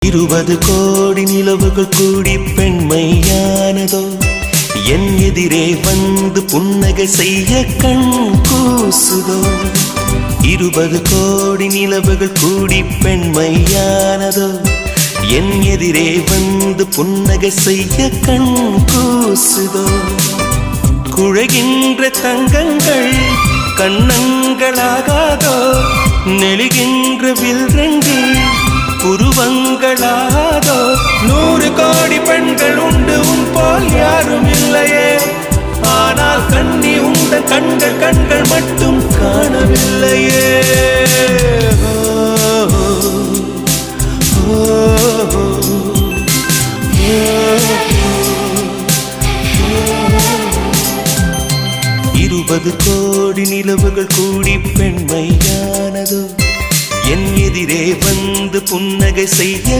20 கோடி நிலவுகள் கூடி பெண்மையானதோ என் எதிரே வந்து புன்னகை செய்ய கண் கூசுதோ 20 கோடி நிலவுகள் கூடி பெண்மையானதோ என் எதிரே வந்து புன்னகை செய்ய கண் கூசுதோ குழைகின்ற தங்கங்கள் கண்ணங்களாகாதோ நெளிகின்ற வில்ரங்கள் புருவங்களாதோ 100 கோடி பெண்கள் உண்டு உன் போல் யாரும் இல்லையே ஆனால் கண்ணி உண்ட கண்கள் கண்கள் மட்டும் காணவில்லையே இருபது கோடி நிலவுகள் கூடி பெண்மையானதோ என் எதிரே வந்து புன்னகை செய்ய